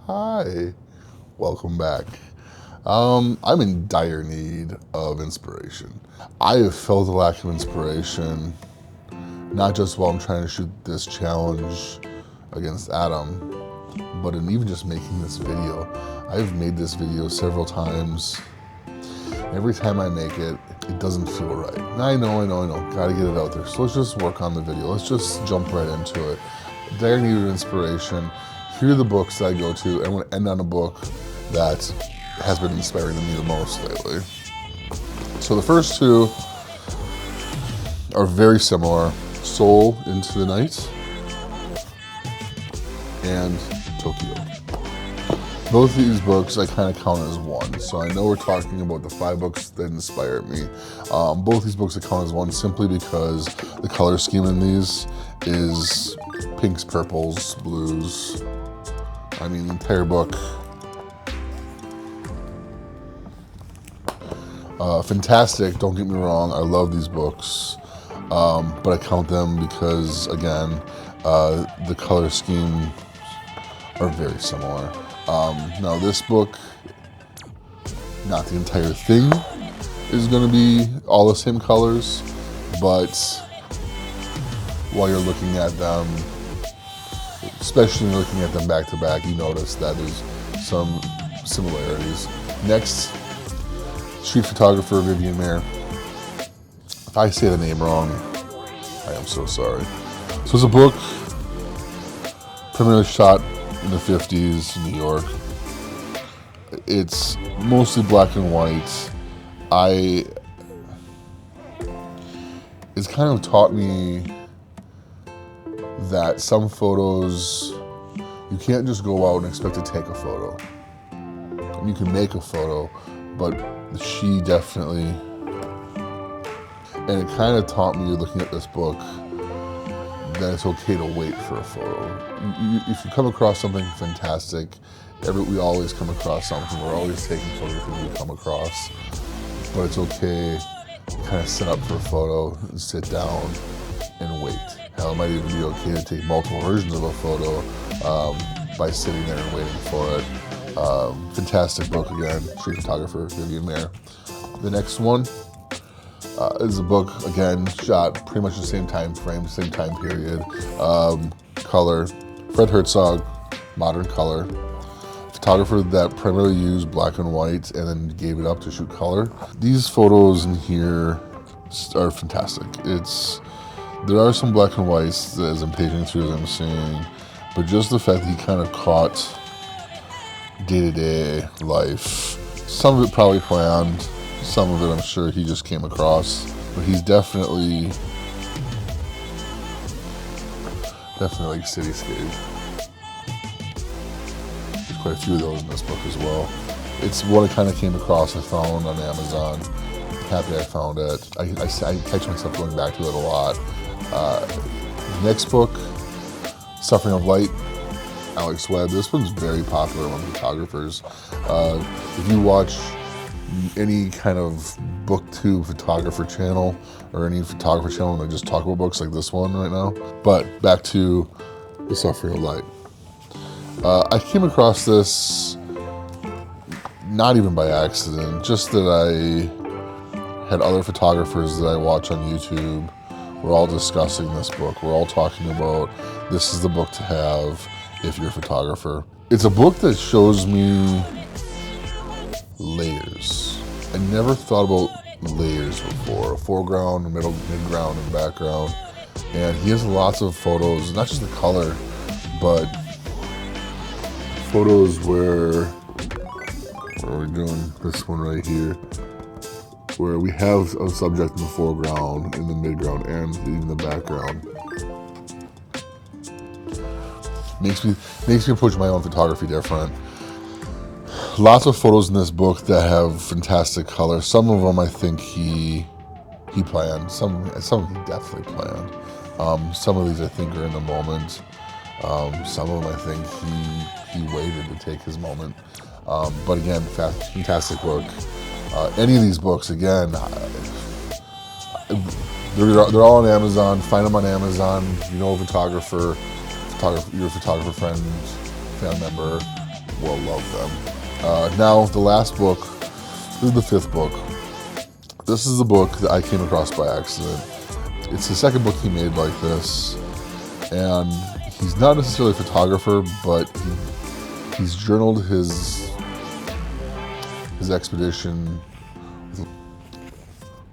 Hi, welcome back. I'm in dire need of inspiration. I have felt a lack of inspiration, not just while I'm trying to shoot this challenge against Adam, but in even just making this video. I've made this video several times. Every time I make it, it doesn't feel right. I know, gotta get it out there. So let's just work on the video. Let's just jump right into it. Dire need of inspiration. Here are the books that I go to, and I'm gonna end on a book that has been inspiring to me the most lately. So the first two are very similar. Soul into the Night and Tokyo. Both of these books I kind of count as one. So I know we're talking about the 5 books that inspired me. Both these books I count as one simply because the color scheme in these is pinks, purples, blues. I mean, the entire book. Fantastic, don't get me wrong, I love these books. But I count them because, again, the color scheme are very similar. Now this book, not the entire thing is going to be all the same colors, but while you're looking at them, especially looking at them back to back, you notice that there's some similarities. Next, street photographer Vivian Maier. If I say the name wrong, I am so sorry. So it's a book primarily shot in the 50s in New York. It's mostly black and white. It's kind of taught me that some photos, you can't just go out and expect to take a photo. You can make a photo, but she definitely, and it kind of taught me looking at this book that it's okay to wait for a photo. If you come across something fantastic, we always come across something. We're always taking photos of things we come across, but it's okay to kind of set up for a photo and sit down and wait. Hell, it might even be okay to take multiple versions of a photo by sitting there and waiting for it. Fantastic book again, street photographer Vivian Maier. The next one is a book, again, shot pretty much the same time frame, same time period. Color, Fred Herzog, Modern Color. Photographer that primarily used black and white and then gave it up to shoot color. These photos in here are fantastic. There are some black and whites as I'm paging through, as I'm seeing, but just the fact that he kind of caught day-to-day life. Some of it probably planned, some of it I'm sure he just came across, but he's definitely like cityscape. There's quite a few of those in this book as well. It's what I kind of came across, I found on Amazon. I'm happy I found it. I catch myself going back to it a lot. Next book, Suffering of Light, Alex Webb. This one's very popular among photographers. If you watch any kind of booktube photographer channel or any photographer channel that just talk about books like this one right now. But back to The Suffering of Light. I came across this not even by accident, just that I had other photographers that I watch on YouTube. We're all discussing this book. We're all talking about this is the book to have if you're a photographer. It's a book that shows me layers. I never thought about layers before. Foreground, middle, midground, and background. And he has lots of photos, not just the color, but photos where are we doing? This one right here, where we have a subject in the foreground, in the midground, and in the background. Makes me approach my own photography different. Lots of photos in this book that have fantastic color. Some of them I think he planned. Some he definitely planned. Some of these I think are in the moment. Some of them I think he waited to take his moment. But again, fantastic book. Any of these books, again, they're all on Amazon. Find them on Amazon. If you know a photographer, your photographer friend, family member, will love them. Now, the last book, this is the fifth book. This is the book that I came across by accident. It's the second book he made like this, and he's not necessarily a photographer, but he's journaled his expedition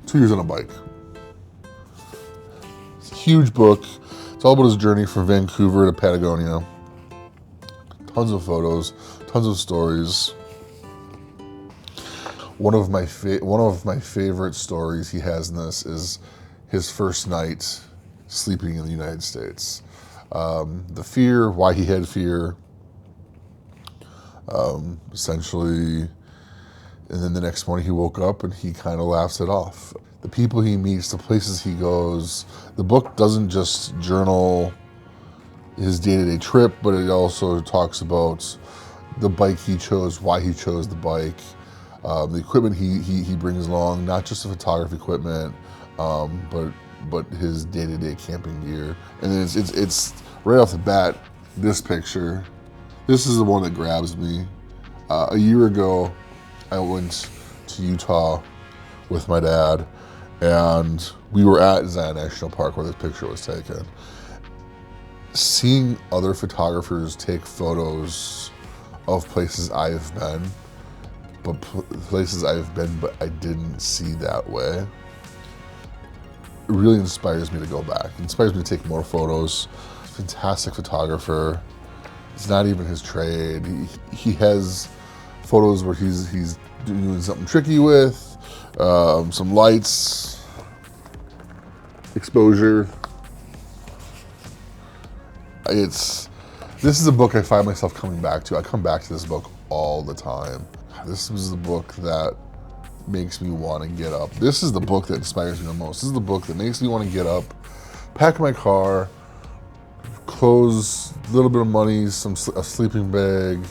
2 years on a bike. It's a huge book. It's all about his journey from Vancouver to Patagonia. Tons of photos, tons of stories. One of my favorite stories he has in this is his first night sleeping in the United States. The fear, why he had fear, essentially, and then the next morning he woke up and he kind of laughs it off. The people he meets, the places he goes. The book doesn't just journal his day-to-day trip, but it also talks about the bike he chose, why he chose the bike, the equipment he brings along, not just the photography equipment, but his day-to-day camping gear. And then it's right off the bat, this picture. This is the one that grabs me. A year ago, I went to Utah with my dad, and we were at Zion National Park where this picture was taken. Seeing other photographers take photos of places I've been, but I didn't see that way, it really inspires me to go back. It inspires me to take more photos. Fantastic photographer. It's not even his trade. He has photos where he's doing something tricky with, some lights, exposure. This is a book I find myself coming back to. I come back to this book all the time. This is the book that makes me want to get up. This is the book that inspires me the most. This is the book that makes me want to get up, pack my car, clothes, a little bit of money, a sleeping bag,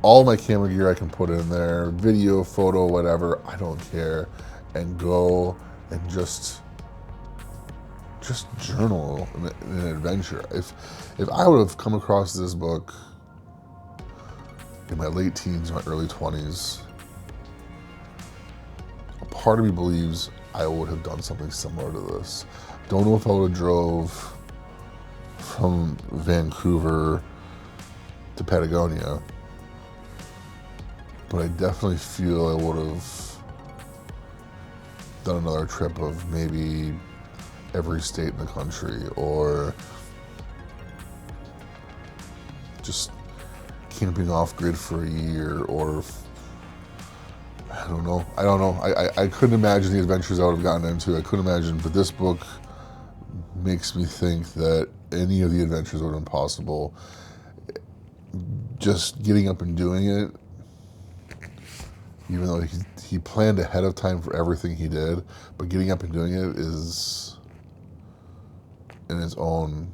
all my camera gear I can put in there, video, photo, whatever, I don't care, and go and just journal an adventure. If I would have come across this book in my late teens, my early 20s, a part of me believes I would have done something similar to this. Don't know if I would have drove from Vancouver to Patagonia, but I definitely feel I would have done another trip of maybe every state in the country, or just camping off grid for a year, or I don't know. I couldn't imagine the adventures I would have gotten into. I couldn't imagine, but this book makes me think that any of the adventures would have been possible. Just getting up and doing it, even though he planned ahead of time for everything he did, but getting up and doing it is in its own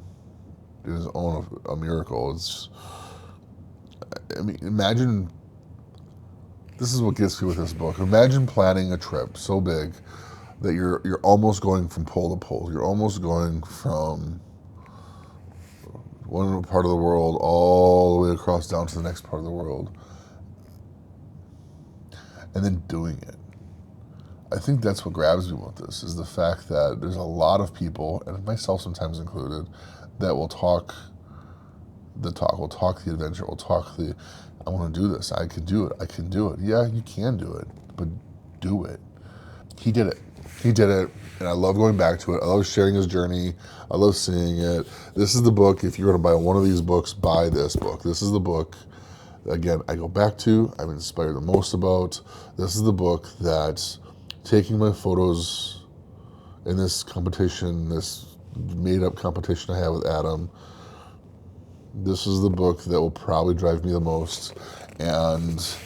a miracle. Imagine, this is what gets me with this book. Imagine planning a trip so big that you're almost going from pole to pole. You're almost going from one part of the world all the way across down to the next part of the world, and then doing it. I think that's what grabs me with this, is the fact that there's a lot of people, and myself sometimes included, that will talk the adventure, will talk I want to do this, I can do it. Yeah, you can do it, but do it. He did it, and I love going back to it. I love sharing his journey. I love seeing it. This is the book, if you're going to buy one of these books, buy this book. This is the book, again, I go back to, I'm inspired the most about. This is the book that, taking my photos in this competition, this made-up competition I have with Adam, this is the book that will probably drive me the most and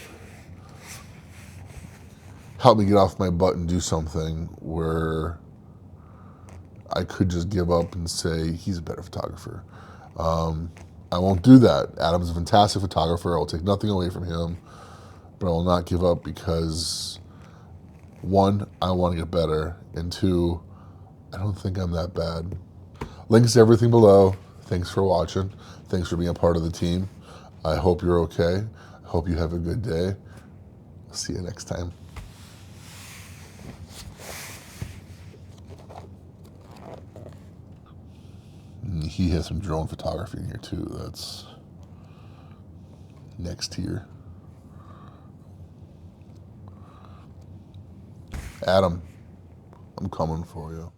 help me get off my butt and do something where I could just give up and say, he's a better photographer. I won't do that. Adam's a fantastic photographer. I will take nothing away from him, but I will not give up because, one, I want to get better, and two, I don't think I'm that bad. Links to everything below. Thanks for watching. Thanks for being a part of the team. I hope you're okay. I hope you have a good day. I'll see you next time. He has some drone photography in here too. That's next tier. Adam, I'm coming for you.